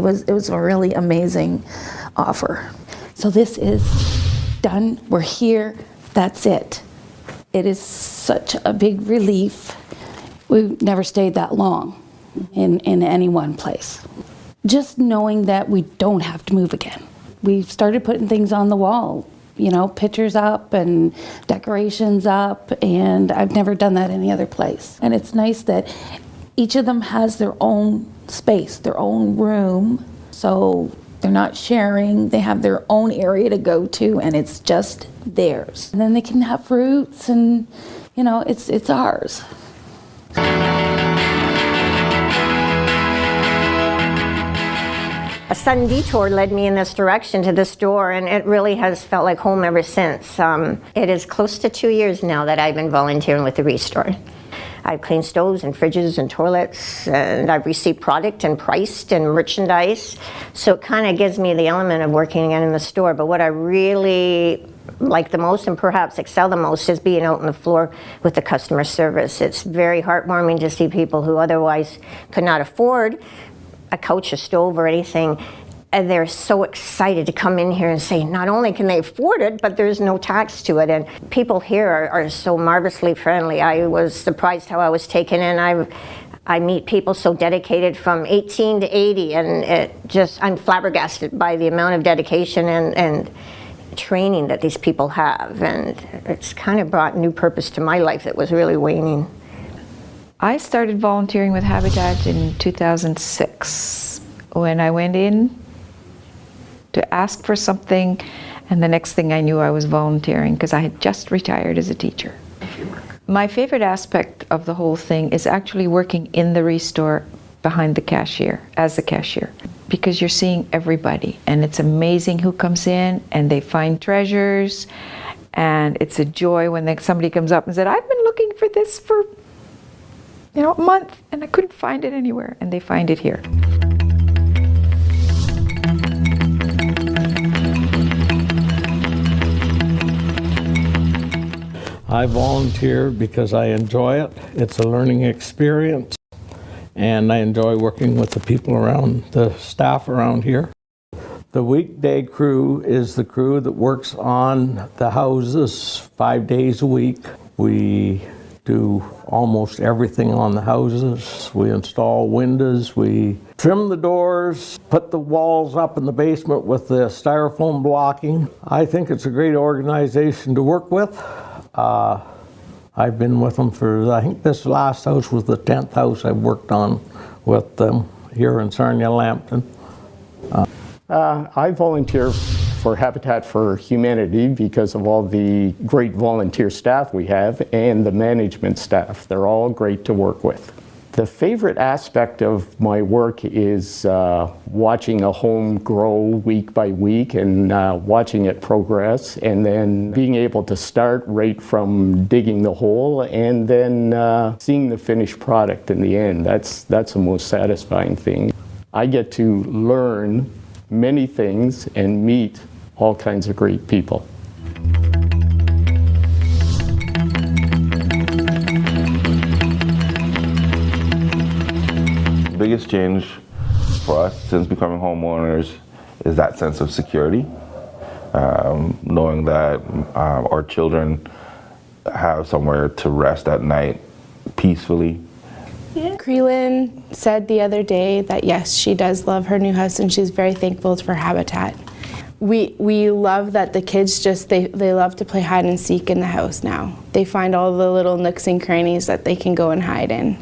was a really amazing offer. So this is done. We're here. That's it. It is such a big relief. We've never stayed that long in any one place. Just knowing that we don't have to move again. We've started putting things on the wall, you know, pictures up and decorations up, and I've never done that any other place. And it's nice that each of them has their own space, their own room, so they're not sharing. They have their own area to go to, and it's just theirs. And then they can have fruits, and you know, it's ours. A sudden detour led me in this direction to this store, and it really has felt like home ever since. It is close to 2 years now that I've been volunteering with the Restore. I've cleaned stoves and fridges and toilets, and I've received product and priced and merchandise. So it kind of gives me the element of working again in the store. But what I really like the most and perhaps excel the most is being out on the floor with the customer service. It's very heartwarming to see people who otherwise could not afford a couch, a stove, or anything, and they're so excited to come in here and say not only can they afford it, but there's no tax to it. And people here are so marvelously friendly. I was surprised how I was taken in. I meet people so dedicated from 18 to 80, and I'm flabbergasted by the amount of dedication and training that these people have. And it's kind of brought new purpose to my life that was really waning. I started volunteering with Habitat in 2006 when I went in to ask for something, and the next thing I knew I was volunteering because I had just retired as a teacher. My favorite aspect of the whole thing is actually working in the Restore behind the cashier, as the cashier, because you're seeing everybody, and it's amazing who comes in and they find treasures, and it's a joy when somebody comes up and said, I've been looking for this for a month, and I couldn't find it anywhere, and they find it here. I volunteer because I enjoy it. It's a learning experience, and I enjoy working with the people around, the staff around here. The weekday crew is the crew that works on the houses 5 days a week. We do almost everything on the houses. We install windows, we trim the doors, put the walls up in the basement with the styrofoam blocking. I think it's a great organization to work with. I've been with them for, I think this last house was the 10th house I've worked on with them here in Sarnia-Lambton. I volunteer for Habitat for Humanity because of all the great volunteer staff we have and the management staff. They're all great to work with. The favorite aspect of my work is watching a home grow week by week and watching it progress, and then being able to start right from digging the hole and then seeing the finished product in the end. That's the most satisfying thing. I get to learn many things and meet all kinds of great people. The biggest change for us since becoming homeowners is that sense of security, knowing that our children have somewhere to rest at night peacefully. Creelin said the other day that yes, she does love her new house and she's very thankful for Habitat. We love that the kids they love to play hide and seek in the house now. They find all the little nooks and crannies that they can go and hide in.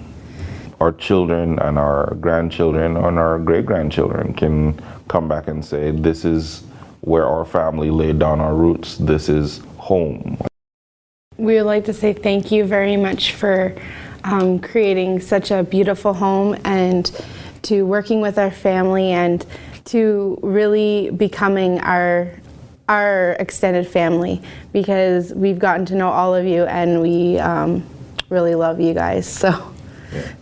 Our children and our grandchildren and our great-grandchildren can come back and say, this is where our family laid down our roots. This is home. We would like to say thank you very much for creating such a beautiful home, and to working with our family, and to really becoming our extended family, because we've gotten to know all of you and we really love you guys. So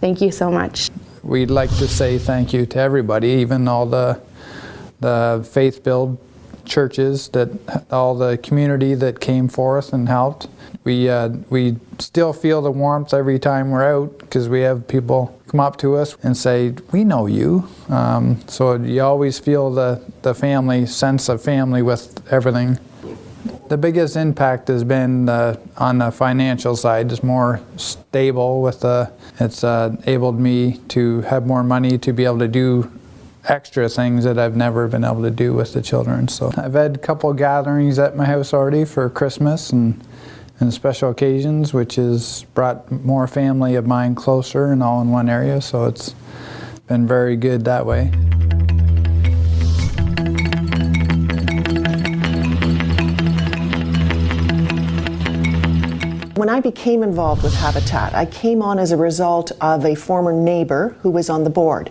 thank you so much. We'd like to say thank you to everybody, even all the faith-filled churches, that all the community that came for us and helped. We still feel the warmth every time we're out because we have people come up to us and say, "We know you." So you always feel the family sense of family with everything. The biggest impact has been on the financial side. It's more stable it's enabled me to have more money to be able to do extra things that I've never been able to do with the children. So I've had a couple gatherings at my house already for Christmas and special occasions, which has brought more family of mine closer and all in one area. So it's been very good that way. When I became involved with Habitat, I came on as a result of a former neighbor who was on the board.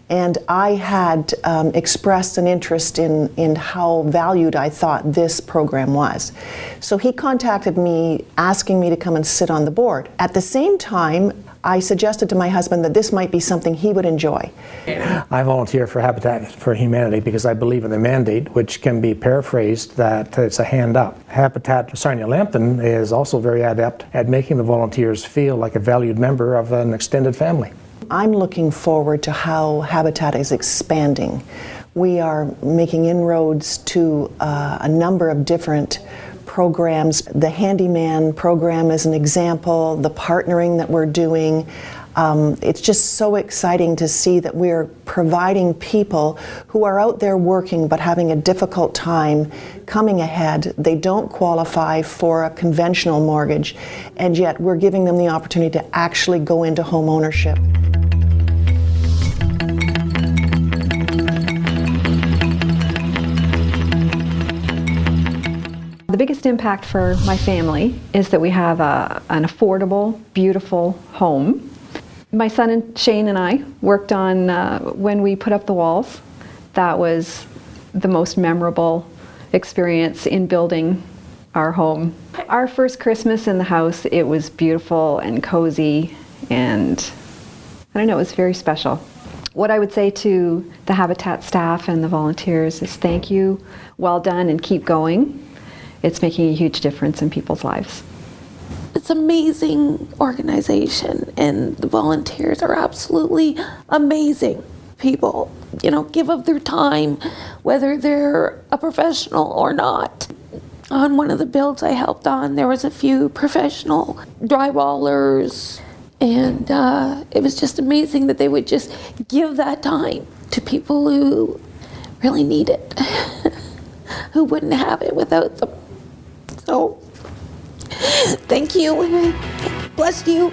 And I had expressed an interest in how valued I thought this program was. So he contacted me asking me to come and sit on the board. At the same time, I suggested to my husband that this might be something he would enjoy. I volunteer for Habitat for Humanity because I believe in the mandate, which can be paraphrased that it's a hand up. Habitat Sarnia Lambton is also very adept at making the volunteers feel like a valued member of an extended family. I'm looking forward to how Habitat is expanding. We are making inroads to a number of different programs. The Handyman program is an example, the partnering that we're doing. It's just so exciting to see that we're providing people who are out there working but having a difficult time coming ahead. They don't qualify for a conventional mortgage, and yet we're giving them the opportunity to actually go into home ownership. The biggest impact for my family is that we have an affordable, beautiful home. My son Shane and I worked on when we put up the walls. That was the most memorable experience in building our home. Our first Christmas in the house, it was beautiful and cozy, and I don't know, it was very special. What I would say to the Habitat staff and the volunteers is thank you, well done, and keep going. It's making a huge difference in people's lives. It's an amazing organization, and the volunteers are absolutely amazing people. You know, give of their time, whether they're a professional or not. On one of the builds I helped on, there was a few professional drywallers, and it was just amazing that they would just give that time to people who really need it, who wouldn't have it without them. So, thank you, and bless you.